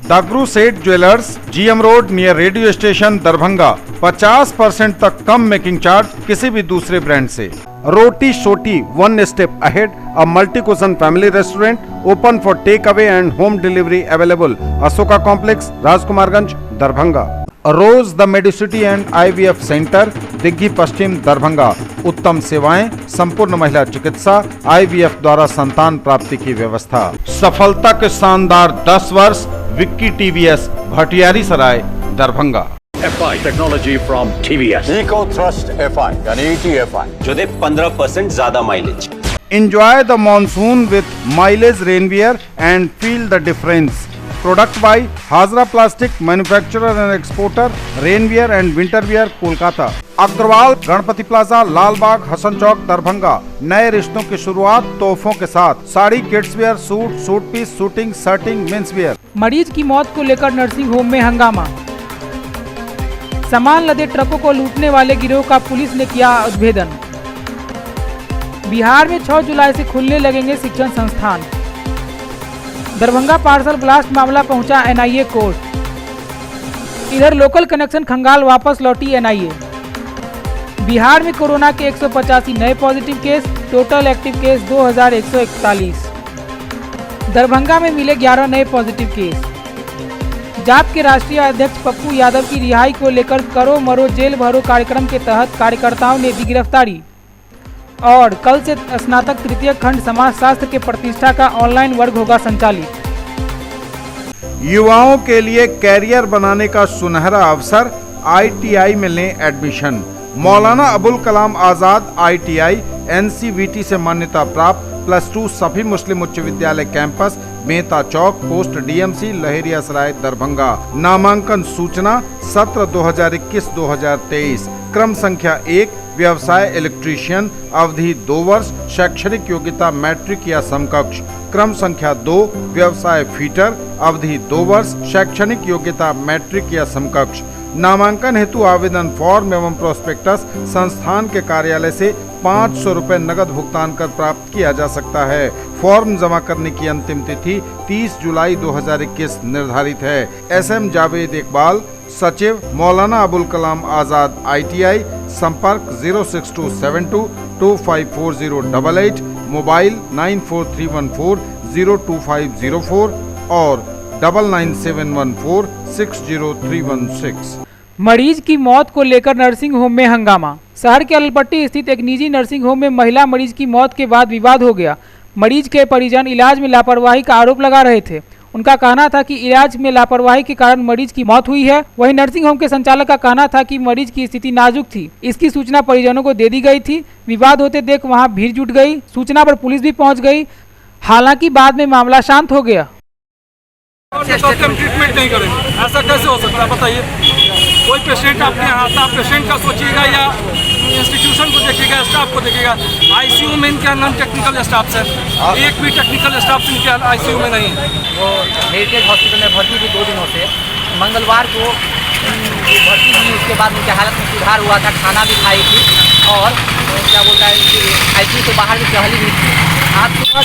दागरू सेठ jewellers, GM road near radio station Darbhanga. 50% तक कम making charge किसी भी दूसरे ब्रांड से। Roti Shoti one step ahead, a multi cuisine family restaurant open for take away and home delivery available. Ashoka complex, Rajkumarganj, Darbhanga. Rose the medicity and IVF centre, Digghi Paschim, Darbhanga. उत्तम सेवाएं, संपूर्ण महिला चिकित्सा, IVF द्वारा संतान प्राप्ति की व्यवस्था। सफलता के शानदार 10 वर्ष, Vicky TVS, Bhatiyari Sarai, Darbhanga. FI technology from TVS, eco thrust FI यानी ETFI जो दे 15% ज्यादा mileage. Enjoy the monsoon with mileage rainwear and feel the difference. Product by Hazra Plastic, manufacturer and exporter, rainwear and winter wear, Kolkata. Agarwal Ganpati plaza, Lalbagh, Hasan Chowk, Darbhanga. नए रिश्तों की शुरुआत तोहफों के साथ। Sari, kids wear, suit, suit piece, suiting, shirting, men's wear. मरीज की मौत को लेकर नर्सिंग होम में हंगामा। सामान लदे ट्रकों को लूटने वाले गिरोह का पुलिस ने किया उद्भेदन। बिहार में 6 जुलाई से खुलने लगेंगे शिक्षण संस्थान। दरभंगा पार्सल ब्लास्ट मामला पहुंचा NIA कोर्ट। इधर लोकल कनेक्शन खंगाल वापस लौटी NIA। बिहार में कोरोना के 185 नए positive case, total active case 2141। Darbhanga में मिले 11 नए पॉजिटिव केस। जाप के राष्ट्रीय अध्यक्ष पप्पू यादव की रिहाई को लेकर करो मरो जेल भरो कार्यक्रम के तहत कार्यकर्ताओं ने दी गिरफ्तारी। और कल से स्नातक तृतीय खंड समाजशास्त्र के प्रतिष्ठा का ऑनलाइन वर्ग होगा संचालित। युवाओं के लिए कैरियर बनाने का सुनहरा अवसर, ITI में लें admission. Maulana Abul Kalam Azad ITI NCVT से मान्यता प्राप्त, +2 सभी मुस्लिम उच्च विद्यालय कैंपस, मेहता चौक, पोस्ट DMC, लहेरिया सराय, दरभंगा। नामांकन सूचना सत्र 2021-2023। क्रम संख्या 1, व्यवसाय इलेक्ट्रीशियन, अवधि 2 वर्ष, शैक्षणिक योग्यता मैट्रिक या समकक्ष। क्रम संख्या 2, व्यवसाय फीटर, अवधि 2 वर्ष, शैक्षणिक योग्यता मैट्रिक या समकक्ष। नामांकन हेतु आवेदन फॉर्म एवं प्रोस्पेक्टस संस्थान के कार्यालय से 500 रुपए नगद भुगतान कर प्राप्त किया जा सकता है। फॉर्म जमा करने की अंतिम तिथि 30 जुलाई 2021 निर्धारित है। SM जावेद इकबाल, सचिव, मौलाना अबुल कलाम आजाद ITI। संपर्क 06272254088, मोबाइल 9431402504 और 9971460316। मरीज की मौत को लेकर नर्सिंग होम में हंगामा। शहर के अलपट्टी स्थित एक निजी नर्सिंग होम में महिला मरीज की मौत के बाद विवाद हो गया। मरीज के परिजन इलाज में लापरवाही का आरोप लगा रहे थे। उनका कहना था कि इलाज में लापरवाही के कारण मरीज की मौत हुई है। वहीं नर्सिंग होम के संचालक का कहना था कि मरीज की स्थिति नाजुक थी। इसकी सूचना परिजनों को दे दी गई थी। विवाद होते देख वहां भीड़ जुट गई। सूचना पर पुलिस भी पहुंच गई। हालांकि बाद में मामला शांत हो गया। ट्रीटमेंट नहीं करेंगे, ऐसा कैसे हो सकता है बताइए? कोई पेशेंट आपके यहाँ आता, पेशेंट का सोचिएगा या इंस्टीट्यूशन को देखिएगा, स्टाफ को देखिएगा। ICU में इनके नॉन टेक्निकल स्टाफ है, एक भी टेक्निकल स्टाफ इनके ICU में नहीं है। वो हेरिटेज हॉस्पिटल में भर्ती थी 2 दिनों से। मंगलवार को भर्ती हुई, उसके बाद उनके हालत में सुधार हुआ था, खाना भी खाई थी और क्या बोलता है ICU से बाहर भी टहली हुई थी। आज सुबह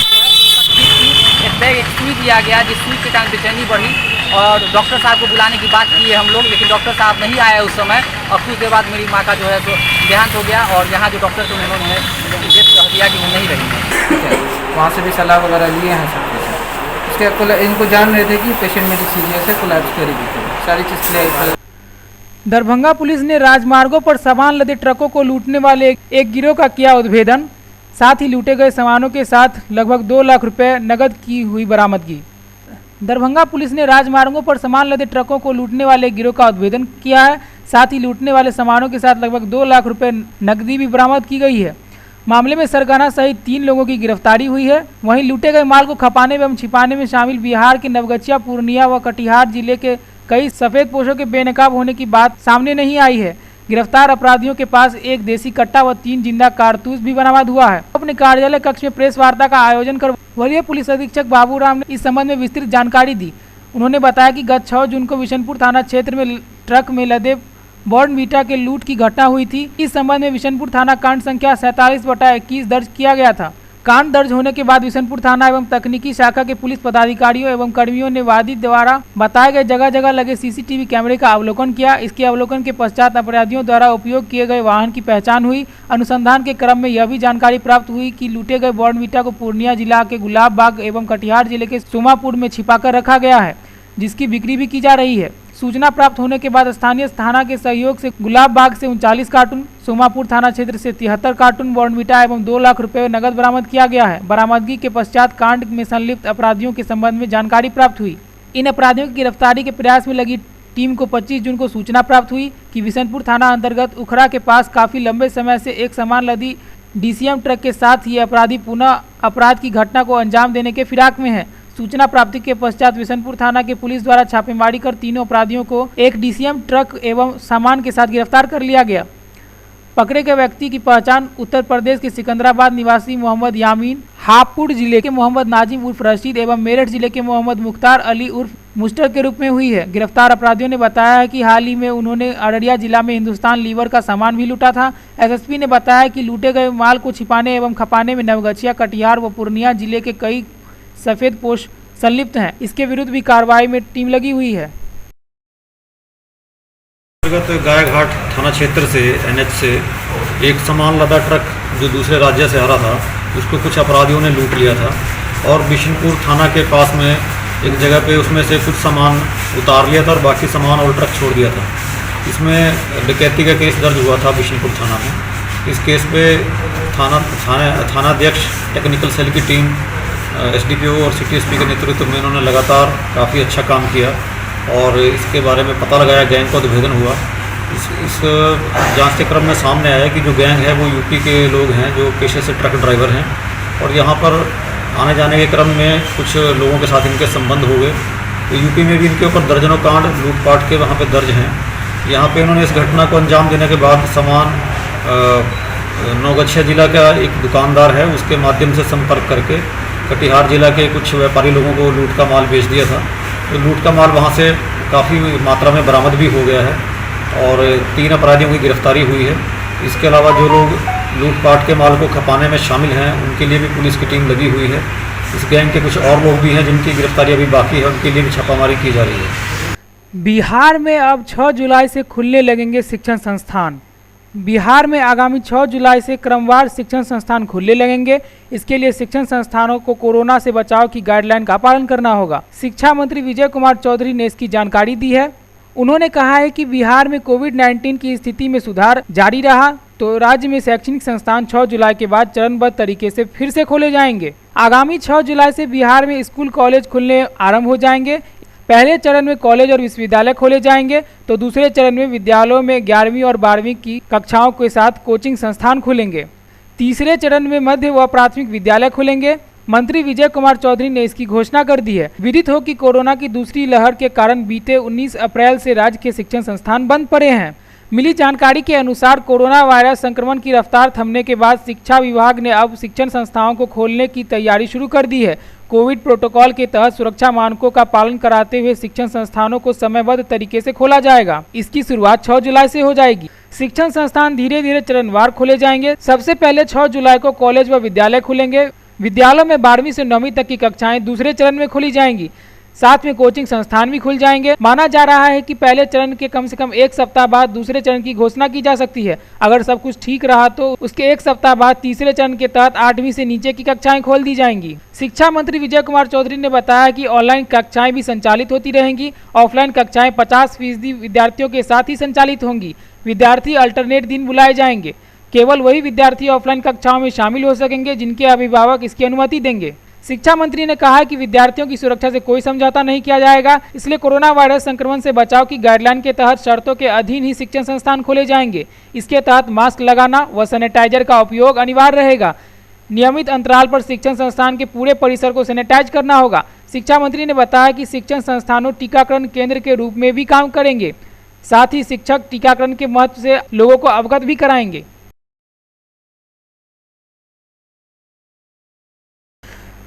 एक बैग एक सुई दिया गया, जिस सुई के कारण बेचैनी बढ़ी और डॉक्टर साहब को बुलाने की बात की है हम लोग, लेकिन डॉक्टर साहब नहीं आए उस समय। और कुछ देर बाद मेरी माँ का जो है तो देहांत हो गया और यहाँ जो डॉक्टर थे उन्होंने डेथ कह दिया कि वो नहीं रही। वहाँ से भी सलाह वगैरह लिए हैं सब कुछ। उसके इनको जान रहे थे कि पेशेंट मेरी सीरियस है, कोलैप्स करेगी, सारी चीज़ क्लियर। दरभंगा पुलिस ने राजमार्गों पर सामान लदे ट्रकों को लूटने वाले एक गिरोह का किया उद्भेदन। साथ ही लूटे गए सामानों के साथ लगभग 2 लाख रुपए नकद की हुई बरामदगी। दरभंगा पुलिस ने राजमार्गों पर सामान लदे ट्रकों को लूटने वाले गिरोह का उद्भेदन किया है। साथ ही लूटने वाले सामानों के साथ लगभग 2 लाख रुपए नकदी भी बरामद की गई है। मामले में सरगना सहित 3 लोगों की गिरफ्तारी हुई है। वहीं लूटे गए माल को खपाने एवं छिपाने में शामिल बिहार के नवगछिया, पूर्णिया व कटिहार जिले के कई सफेद पोशों के बेनकाब होने की बात सामने नहीं आई है। गिरफ्तार अपराधियों के पास एक देसी कट्टा व 3 जिंदा कारतूस भी बरामद हुआ है। अपने कार्यालय कक्ष में प्रेस वार्ता का आयोजन कर वरीय पुलिस अधीक्षक बाबूराम ने इस संबंध में विस्तृत जानकारी दी। उन्होंने बताया कि गत 6 जून को विशनपुर थाना क्षेत्र में ट्रक में लदे बॉर्नवीटा के लूट की घटना हुई थी। इस संबंध में विशनपुर थाना कांड संख्या 47/21 दर्ज किया गया था। कांड दर्ज होने के बाद बिशनपुर थाना एवं तकनीकी शाखा के पुलिस पदाधिकारियों एवं कर्मियों ने वादी द्वारा बताए गए जगह जगह लगे सीसीटीवी कैमरे का अवलोकन किया। इसके अवलोकन के पश्चात अपराधियों द्वारा उपयोग किए गए वाहन की पहचान हुई। अनुसंधान के क्रम में यह भी जानकारी प्राप्त हुई कि लूटे गए बॉर्नविटा को पूर्णिया जिला के गुलाब बाग एवं कटिहार जिले के सोमापुर में छिपाकर रखा गया है, जिसकी बिक्री भी की जा रही है। सूचना प्राप्त होने के बाद स्थानीय थाना के सहयोग से गुलाब बाग से 39 कार्टून, सोमापुर थाना क्षेत्र से 73 कार्टून बॉर्नविटा एवं 2 लाख रुपए नगद बरामद किया गया है। बरामदगी के पश्चात कांड में संलिप्त अपराधियों के संबंध में जानकारी प्राप्त हुई। इन अपराधियों की गिरफ्तारी के प्रयास में लगी टीम को 25 जून को सूचना प्राप्त हुई कि बिशनपुर थाना अंतर्गत उखरा के पास काफी लंबे समय से एक सामान लदी DCM ट्रक के साथ ये अपराधी पुनः अपराध की घटना को अंजाम देने के फिराक में है। सूचना प्राप्ति के पश्चात बिशनपुर थाना के पुलिस द्वारा छापेमारी कर तीनों अपराधियों को एक DCM ट्रक एवं सामान के साथ गिरफ्तार कर लिया गया। पकड़े गए व्यक्ति की पहचान उत्तर प्रदेश के सिकंदराबाद निवासी मोहम्मद यामीन, हापुड़ जिले के मोहम्मद नाजिम उर्फ रशीद एवं मेरठ जिले के मोहम्मद मुख्तार अली उर्फ मुस्टर के रूप में हुई है। गिरफ्तार अपराधियों ने बताया है कि हाल ही में उन्होंने अररिया जिला में हिंदुस्तान लीवर का सामान भी लूटा था। SSP ने बताया कि लूटे गए माल को छिपाने एवं खपाने में नवगछिया, कटिहार व पूर्णिया जिले के कई सफेद पोश संलिप्त हैं। इसके विरुद्ध भी कार्रवाई में टीम लगी हुई है। गायघाट थाना क्षेत्र से NH से एक सामान लदा ट्रक जो दूसरे राज्य से आ रहा था, उसको कुछ अपराधियों ने लूट लिया था और बिशनपुर थाना के पास में एक जगह पे उसमें से कुछ सामान उतार लिया था और बाकी सामान और ट्रक छोड़ दिया था। इसमें डकैती का केस दर्ज हुआ था बिशनपुर थाना में। इस केस पे थानाध्यक्ष टेक्निकल सेल की टीम SDPO और City SP के नेतृत्व में उन्होंने लगातार काफ़ी अच्छा काम किया और इसके बारे में पता लगाया, गैंग का उद्भेदन हुआ। इस जांच के क्रम में सामने आया कि जो गैंग है वो यूपी के लोग हैं जो पेशे से ट्रक ड्राइवर हैं और यहाँ पर आने जाने के क्रम में कुछ लोगों के साथ इनके संबंध हो गए। तो यूपी में भी इनके ऊपर दर्जनों कांड लूटपाट के वहाँ पे दर्ज हैं। यहाँ पे इन्होंने इस घटना को अंजाम देने के बाद सामान नवगछिया जिला का एक दुकानदार है उसके माध्यम से संपर्क करके कटिहार जिला के कुछ व्यापारी लोगों को लूट का माल बेच दिया था। तो लूट का माल वहाँ से काफ़ी मात्रा में बरामद भी हो गया है और 3 अपराधियों की गिरफ्तारी हुई है। इसके अलावा जो लोग लूटपाट के माल को खपाने में शामिल हैं उनके लिए भी पुलिस की टीम लगी हुई है। इस गैंग के कुछ और लोग भी हैं जिनकी गिरफ्तारी अभी बाकी है, उनके लिए भी छापामारी की जा रही है। बिहार में अब 6 जुलाई से खुलने लगेंगे शिक्षण संस्थान। बिहार में आगामी 6 जुलाई से क्रमवार शिक्षण संस्थान खुलने लगेंगे। इसके लिए शिक्षण संस्थानों को कोरोना से बचाव की गाइडलाइन का पालन करना होगा। शिक्षा मंत्री विजय कुमार चौधरी ने इसकी जानकारी दी है। उन्होंने कहा है कि बिहार में कोविड-19 की स्थिति में सुधार जारी रहा तो राज्य में शैक्षणिक संस्थान 6 जुलाई के बाद चरणबद्ध तरीके से फिर से खोले जाएंगे। आगामी 6 जुलाई से बिहार में स्कूल कॉलेज खुलने आरंभ हो जाएंगे। पहले चरण में कॉलेज और विश्वविद्यालय खोले जाएंगे तो दूसरे चरण में विद्यालयों में 11वीं और 12वीं की कक्षाओं के साथ कोचिंग संस्थान खुलेंगे। तीसरे चरण में मध्य व प्राथमिक विद्यालय खुलेंगे। मंत्री विजय कुमार चौधरी ने इसकी घोषणा कर दी है। विदित हो कि कोरोना की दूसरी लहर के कारण बीते 19 अप्रैल से राज्य के शिक्षण संस्थान बंद पड़े हैं। मिली जानकारी के अनुसार कोरोना वायरस संक्रमण की रफ्तार थमने के बाद शिक्षा विभाग ने अब शिक्षण संस्थाओं को खोलने की तैयारी शुरू कर दी है। कोविड प्रोटोकॉल के तहत सुरक्षा मानकों का पालन कराते हुए शिक्षण संस्थानों को समयबद्ध तरीके से खोला जाएगा। इसकी शुरुआत 6 जुलाई से हो जाएगी। शिक्षण संस्थान धीरे धीरे चरणवार खोले जाएंगे। सबसे पहले 6 जुलाई को कॉलेज व विद्यालय खुलेंगे। विद्यालयों में 12वीं से 9वीं तक की कक्षाएं दूसरे चरण में खोली जाएंगी। साथ में कोचिंग संस्थान भी खुल जाएंगे। माना जा रहा है कि पहले चरण के कम से कम 1 सप्ताह बाद दूसरे चरण की घोषणा की जा सकती है। अगर सब कुछ ठीक रहा तो उसके 1 सप्ताह बाद तीसरे चरण के तहत 8वीं से नीचे की कक्षाएं खोल दी जाएंगी। शिक्षा मंत्री विजय कुमार चौधरी ने बताया कि ऑनलाइन कक्षाएं भी संचालित होती रहेंगी। ऑफलाइन कक्षाएं 50% विद्यार्थियों के साथ ही संचालित होंगी। विद्यार्थी अल्टरनेट दिन बुलाए जाएंगे। केवल वही विद्यार्थी ऑफलाइन कक्षाओं में शामिल हो सकेंगे जिनके अभिभावक इसकी अनुमति देंगे। शिक्षा मंत्री ने कहा कि विद्यार्थियों की सुरक्षा से कोई समझौता नहीं किया जाएगा, इसलिए कोरोना वायरस संक्रमण से बचाव की गाइडलाइन के तहत शर्तों के अधीन ही शिक्षण संस्थान खोले जाएंगे। इसके तहत मास्क लगाना व सैनिटाइजर का उपयोग अनिवार्य रहेगा। नियमित अंतराल पर शिक्षण संस्थान के पूरे परिसर को सैनिटाइज करना होगा। शिक्षा मंत्री ने बताया कि शिक्षण संस्थानों टीकाकरण केंद्र के रूप में भी काम करेंगे। साथ ही शिक्षक टीकाकरण के महत्व से लोगों को अवगत भी कराएंगे।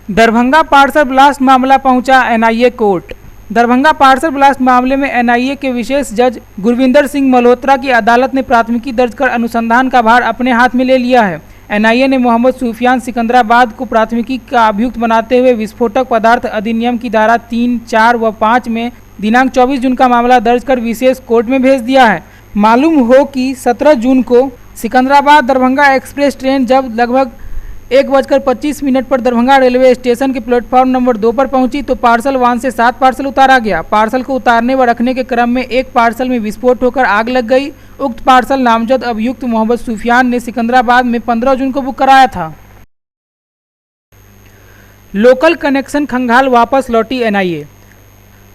दरभंगा पार्सल ब्लास्ट मामला पहुंचा NIA court. Darbhanga parcel blast मामले में NIA के विशेष जज गुरविंदर सिंह मल्होत्रा की अदालत ने प्राथमिकी दर्ज कर अनुसंधान का भार अपने हाथ में ले लिया है। एनआईए ने मोहम्मद सूफियान सिकंदराबाद को प्राथमिकी का अभियुक्त बनाते हुए विस्फोटक पदार्थ अधिनियम की धारा 3, 4 व 5 में दिनांक 24 जून का मामला दर्ज कर विशेष कोर्ट में भेज दिया है। मालूम हो कि 17 जून को सिकंदराबाद दरभंगा एक्सप्रेस ट्रेन जब लगभग 1:25 पर दरभंगा रेलवे स्टेशन के प्लेटफॉर्म नंबर 2 पर पहुंची तो पार्सल वाहन से 7 पार्सल उतारा गया। पार्सल को उतारने व रखने के क्रम में एक पार्सल में विस्फोट होकर आग लग गई। उक्त पार्सल नामजद अभियुक्त मोहम्मद सूफियान ने सिकंदराबाद में 15 जून को बुक कराया था। लोकल कनेक्शन खंगाल वापस लौटी एनआईए।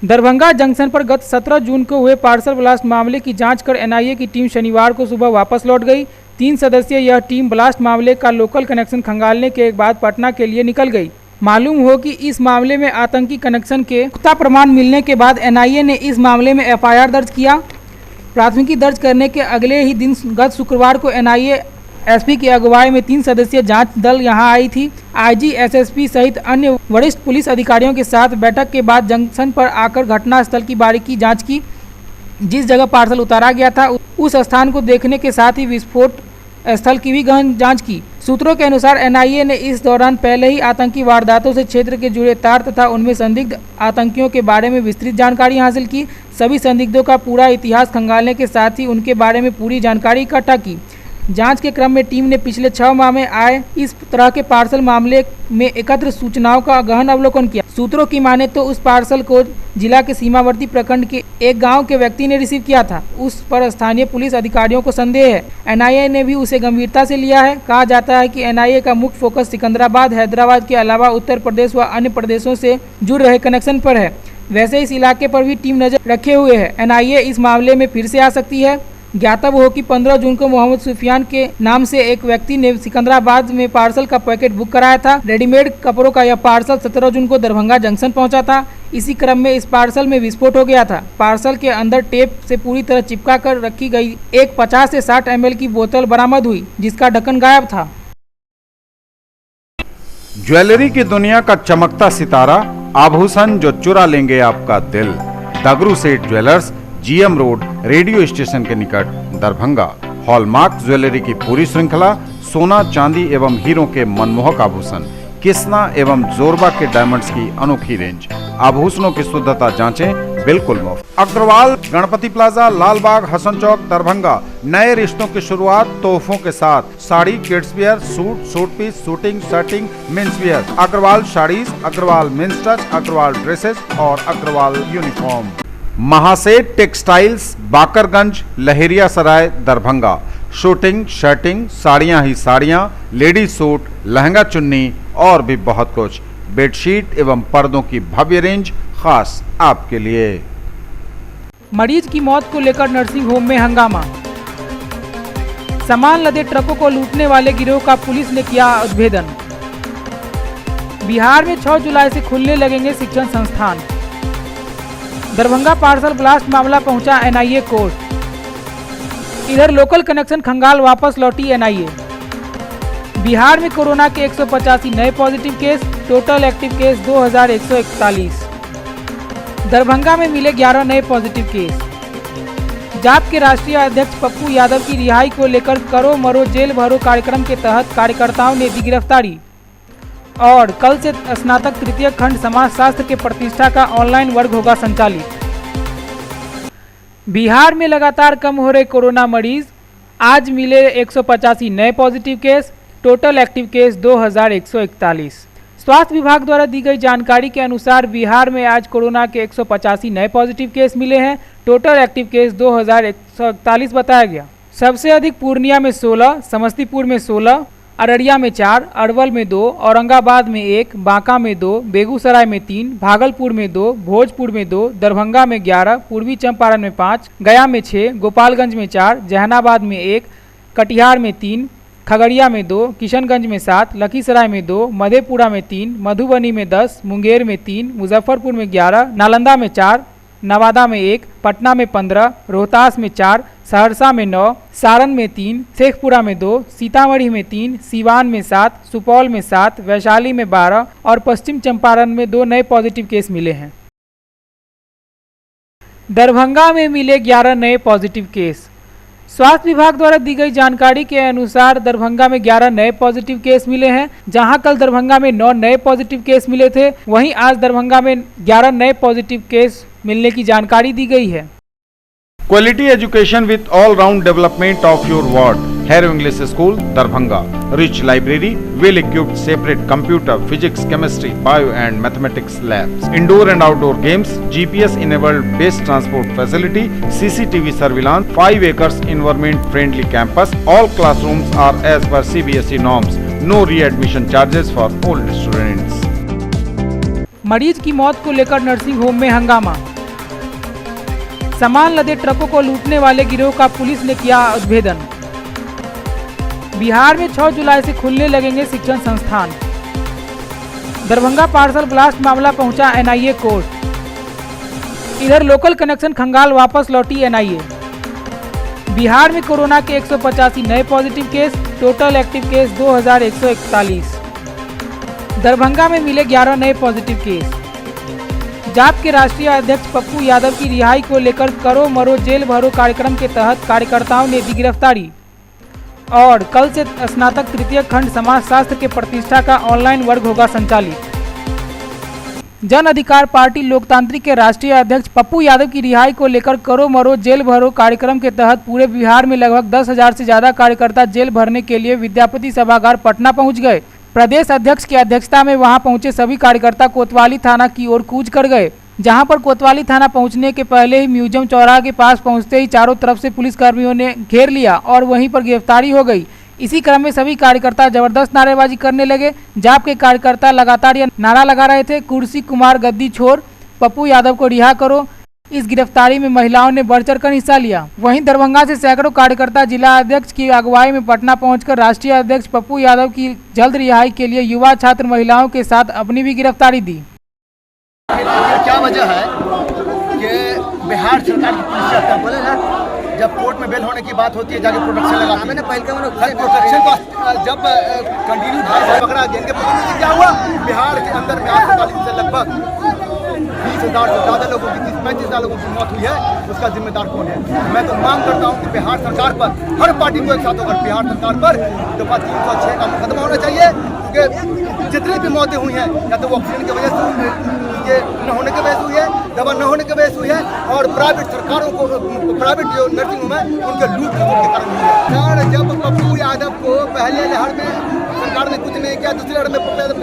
दरभंगा जंक्शन पर गत 17 जून को हुए पार्सल ब्लास्ट मामले की जांच कर एनआईए की टीम शनिवार को सुबह वापस लौट गई। 3 सदस्यीय यह टीम ब्लास्ट मामले का लोकल कनेक्शन खंगालने के बाद पटना के लिए निकल गई। मालूम हो कि इस मामले में आतंकी कनेक्शन के पुख्ता प्रमाण मिलने के बाद एनआईए ने इस मामले में एफआईआर दर्ज किया। प्राथमिकी दर्ज करने के अगले ही दिन गत शुक्रवार को एनआईए एसपी की अगुवाई में 3 सदस्यीय जांच दल यहां आई थी। आईजी, एसएसपी सहित अन्य वरिष्ठ पुलिस अधिकारियों के साथ बैठक के बाद जंक्शन पर आकर घटनास्थल की बारीकी जांच की। जिस जगह पार्सल उतारा गया था उस स्थान को देखने के साथ ही विस्फोट स्थल की भी गहन जांच की। सूत्रों के अनुसार एनआईए ने इस दौरान पहले ही आतंकी वारदातों से क्षेत्र के जुड़े तार तथा उनमें संदिग्ध आतंकियों के बारे में विस्तृत जानकारी हासिल की। सभी संदिग्धों का पूरा इतिहास खंगालने के साथ ही उनके बारे में पूरी जानकारी इकट्ठा की। जांच के क्रम में टीम ने पिछले 6 माह में आए इस तरह के पार्सल मामले में एकत्र सूचनाओं का गहन अवलोकन किया। सूत्रों की माने तो उस पार्सल को जिला के सीमावर्ती प्रखंड के एक गांव के व्यक्ति ने रिसीव किया था। उस पर स्थानीय पुलिस अधिकारियों को संदेह है। एनआईए ने भी उसे गंभीरता से लिया है। कहा जाता है कि एनआईए का मुख्य फोकस सिकंदराबाद, हैदराबाद के अलावा उत्तर प्रदेश व अन्य प्रदेशों से जुड़ रहे कनेक्शन पर है। वैसे इस इलाके पर भी टीम नजर रखे हुए है। एनआईए इस मामले में फिर से आ सकती है। ज्ञातव्य हो कि 15 जून को मोहम्मद सूफियान के नाम से एक व्यक्ति ने सिकंदराबाद में पार्सल का पैकेट बुक कराया था। रेडीमेड कपड़ों का यह पार्सल 17 जून को दरभंगा जंक्शन पहुंचा था। इसी क्रम में इस पार्सल में विस्फोट हो गया था। पार्सल के अंदर टेप से पूरी तरह चिपका कर रखी गई एक 50 से 60 ml की बोतल बरामद हुई, जिसका ढक्कन गायब था। ज्वेलरी की दुनिया का चमकता सितारा, आभूषण जो चुरा लेंगे आपका दिल। दगरू सेठ jewellers, GM road, radio station के निकट, दरभंगा। हॉलमार्क ज्वेलरी की पूरी श्रृंखला, सोना, चांदी एवं हीरों के मनमोहक आभूषण, किस्ना एवं जोरबा के डायमंड्स की अनोखी रेंज। आभूषणों की शुद्धता जांचें, बिल्कुल मुफ्त। अग्रवाल गणपति प्लाजा, लालबाग, हसन चौक, दरभंगा। नए रिश्तों की शुरुआत तोहफों के साथ। Sari, kids wear, suit, suit piece, suiting, shirting, men's wear. Agarwal saris, Agarwal men's touch, Agarwal dresses और Agarwal uniform. Mahaseth textiles, Bakarganj, Laheriya Sarai, Darbhanga. Suiting, shirting, साड़ियाँ ही साड़ियाँ, लेडीज सूट, लहंगा चुन्नी और भी बहुत कुछ। बेडशीट एवं पर्दों की भव्य रेंज खास आपके लिए। मरीज की मौत को लेकर नर्सिंग होम में हंगामा। सामान लदे ट्रकों को लूटने वाले गिरोह का पुलिस ने किया उद्भेदन। बिहार में 6 जुलाई से खुलने लगेंगे शिक्षण संस्थान। दरभंगा पार्सल ब्लास्ट मामला पहुंचा एनआईए कोर्ट। इधर लोकल कनेक्शन खंगाल वापस लौटी एनआईए। बिहार में कोरोना के 185 नए positive case, total active case 2141। Darbhanga में मिले 11 नए पॉजिटिव केस। जाप के राष्ट्रीय अध्यक्ष पप्पू यादव की रिहाई को लेकर करो मरो जेल भरो कार्यक्रम के तहत कार्यकर्ताओं ने दी गिरफ्तारी। और कल से स्नातक तृतीय खंड समाजशास्त्र के प्रतिष्ठा का ऑनलाइन वर्ग होगा संचालित। बिहार में लगातार कम हो रहे कोरोना मरीज। आज मिले 185 नए positive case, total active case 2141। स्वास्थ्य विभाग द्वारा दी गई जानकारी के अनुसार बिहार में आज कोरोना के 185 नए पॉजिटिव केस मिले हैं। टोटल एक्टिव केस 2141 बताया गया। सबसे अधिक पूर्णिया में 16, समस्तीपुर में 16, अररिया में 4, अरवल में 2, औरंगाबाद में 1, बांका में 2, बेगूसराय में 3, भागलपुर में 2, भोजपुर में 2, दरभंगा में 11, पूर्वी चंपारण में 5, गया में 6, गोपालगंज में 4, जहानाबाद में 1, कटिहार में 3, खगड़िया में 2, किशनगंज में 7, लखीसराय में 2, मधेपुरा में 3, मधुबनी में 10, मुंगेर में 3, मुजफ्फरपुर में 11, नालंदा में 4, नवादा में 1, पटना में 15, रोहतास में 4, सहरसा में 9, सारण में 3, शेखपुरा में 2, सीतामढ़ी में 3, सीवान में 7, सुपौल में 7, वैशाली में 12 और पश्चिम चंपारण में 2 नए पॉजिटिव केस मिले हैं। दरभंगा में मिले 11 नए पॉजिटिव केस। स्वास्थ्य विभाग द्वारा दी गई जानकारी के अनुसार दरभंगा में 11 नए पॉजिटिव केस मिले हैं। जहां कल दरभंगा में 9 नए पॉजिटिव केस मिले थे, वहीं आज दरभंगा में 11 नए पॉजिटिव केस मिलने की जानकारी दी गई है। Quality education with all-round development of your ward. Harrow English School, Darbhanga. Rich library, well-equipped separate computer, physics, chemistry, bio and mathematics labs. Indoor and outdoor games, GPS-enabled base transport facility, CCTV surveillance, 5 acres environment-friendly campus. All classrooms are as per CBSE norms. No readmission charges for old students. मरीज की मौत को लेकर nursing home में हंगामा। सामान लदे ट्रकों को लूटने वाले गिरोह का पुलिस ने किया उद्भेदन। बिहार में 6 जुलाई से खुलने लगेंगे शिक्षण संस्थान। दरभंगा पार्सल ब्लास्ट मामला पहुंचा एनआईए कोर्ट। इधर लोकल कनेक्शन खंगाल वापस लौटी एनआईए। बिहार में कोरोना के 185 नए positive case, total active case 2141। Darbhanga में मिले 11 नए पॉजिटिव केस। जाप के राष्ट्रीय अध्यक्ष पप्पू यादव की रिहाई को लेकर करो मरो जेल भरो कार्यक्रम के तहत कार्यकर्ताओं ने दी गिरफ्तारी। और कल से स्नातक तृतीय खंड समाजशास्त्र के प्रतिष्ठा का ऑनलाइन वर्ग होगा संचालित। जन अधिकार पार्टी लोकतांत्रिक के राष्ट्रीय अध्यक्ष पप्पू यादव की रिहाई को लेकर करो मरो जेल भरो कार्यक्रम के तहत पूरे बिहार में लगभग 10,000 से ज्यादा कार्यकर्ता जेल भरने के लिए विद्यापति सभागार पटना पहुंच गए। प्रदेश अध्यक्ष की अध्यक्षता में वहां पहुंचे सभी कार्यकर्ता कोतवाली थाना की ओर कूच कर गए, जहां पर कोतवाली थाना पहुंचने के पहले ही म्यूजियम चौराहा के पास पहुंचते ही चारों तरफ से पुलिसकर्मियों ने घेर लिया और वहीं पर गिरफ्तारी हो गई। इसी क्रम में सभी कार्यकर्ता जबरदस्त नारेबाजी करने लगे। जाप के कार्यकर्ता लगातार यह नारा लगा रहे थे, कुर्सी कुमार गद्दी छोड़, पप्पू यादव को रिहा करो। इस गिरफ्तारी में महिलाओं ने बढ़ चढ़कर हिस्सा लिया। वहीं दरभंगा से सैकड़ों कार्यकर्ता जिला अध्यक्ष की अगुवाई में पटना पहुंचकर राष्ट्रीय अध्यक्ष पप्पू यादव की जल्द रिहाई के लिए युवा छात्र महिलाओं के साथ अपनी भी गिरफ्तारी दी। क्या वजह है कि बिहार सरकार की पुलिस बोले ना, जब कोर्ट में बेल होने की बात होती है जाके प्रोटेक्शन लगाती है। मैंने पहले प्रोटेक्शन को जब कंटिन्यू पकड़ा गेंगे पकड़ने क्या हुआ, बिहार के अंदर में 48 से लगभग 20,000 से ज़्यादा लोगों की 35,000 लोगों की मौत हुई है, उसका जिम्मेदार कौन है? मैं तो मांग करता हूँ कि बिहार सरकार पर, हर पार्टी को एक साथ होकर बिहार सरकार पर दफा 306 का मुकदमा होना चाहिए, क्योंकि जितनी भी मौतें हुई हैं या तो वो ऑक्सीजन की वजह से न होने की वजह से हुई है, दवा न होने की वजह से हुई है, और प्राइवेट सरकारों को, प्राइवेट जो नर्सिंग होम है उनके लूट के कारण हुई है। जब पप्पू यादव को पहले लहर में सरकार ने कुछ नहीं किया, दूसरी लहर में पप्पू यादव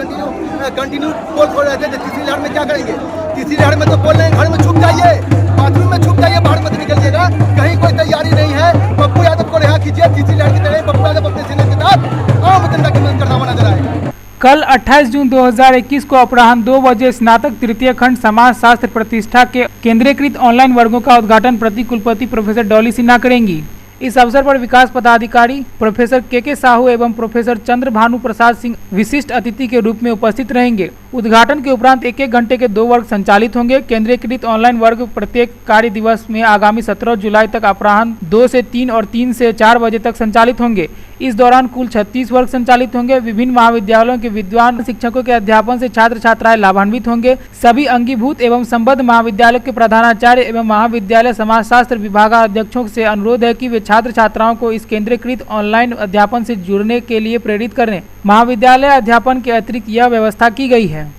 कंटिन्यू पोल खोल रहे थे, तो तीसरी लहर में क्या करेंगे? तीसरी लहर में तो बोल रहे हैं घर में छुप जाइए, बाथरूम में छुप जाइए, बाहर मत निकलिएगा, कहीं कोई तैयारी नहीं है। पप्पू यादव को रिहा कीजिए, तीसरी लहर की तरह पप्पू यादव अपने सीने के साथ आम जनता की मदद करना नजर आए। कल 28 जून 2021 को अपराह्न 2 बजे स्नातक तृतीय खंड समाजशास्त्र प्रतिष्ठा के केंद्रीकृत ऑनलाइन वर्गों का उद्घाटन प्रति कुलपति प्रोफेसर डॉली सिन्हा करेंगी। इस अवसर पर विकास पदाधिकारी प्रोफेसर के साहू एवं प्रोफेसर चंद्र भानु प्रसाद सिंह विशिष्ट अतिथि के रूप में उपस्थित रहेंगे। उद्घाटन के उपरांत 1-1 घंटे के 2 वर्ग संचालित होंगे। केंद्रीकृत ऑनलाइन वर्ग प्रत्येक कार्य दिवस में आगामी 17 जुलाई तक अपराह्न 2 से 3 और 3 से 4 बजे तक संचालित होंगे। इस दौरान कुल 36 वर्ग संचालित होंगे। विभिन्न महाविद्यालयों के विद्वान शिक्षकों के अध्यापन से छात्र छात्राएं लाभान्वित होंगे। सभी अंगीभूत एवं संबद्ध महाविद्यालयों के प्रधानाचार्य एवं महाविद्यालय समाजशास्त्र विभागाध्यक्षों से अनुरोध है कि वे छात्र छात्राओं को इस केंद्रीकृत ऑनलाइन अध्यापन से जुड़ने के लिए प्रेरित करें। महाविद्यालय अध्यापन के अतिरिक्त यह व्यवस्था की गई है।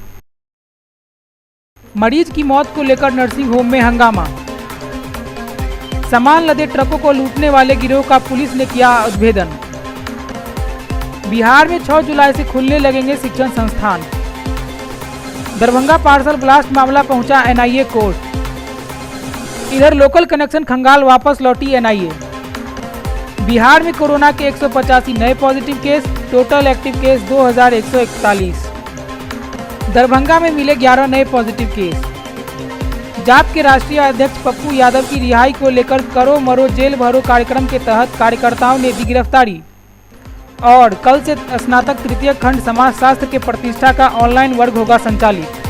मरीज की मौत को लेकर नर्सिंग होम में हंगामा। सामान लदे ट्रकों को लूटने वाले गिरोह का पुलिस ने किया उद्भेदन। बिहार में 6 जुलाई से खुलने लगेंगे शिक्षण संस्थान। दरभंगा पार्सल ब्लास्ट मामला पहुंचा एनआईए कोर्ट। इधर लोकल कनेक्शन खंगाल वापस लौटी एनआईए। बिहार में कोरोना के 185 नए positive case, total active case 2141। Darbhanga में मिले 11 नए पॉजिटिव केस। जाप के राष्ट्रीय अध्यक्ष पप्पू यादव की रिहाई को लेकर करो मरो जेल भरो कार्यक्रम के तहत कार्यकर्ताओं ने दी गिरफ्तारी। और कल से स्नातक तृतीय खंड समाजशास्त्र के प्रतिष्ठा का ऑनलाइन वर्ग होगा संचालित।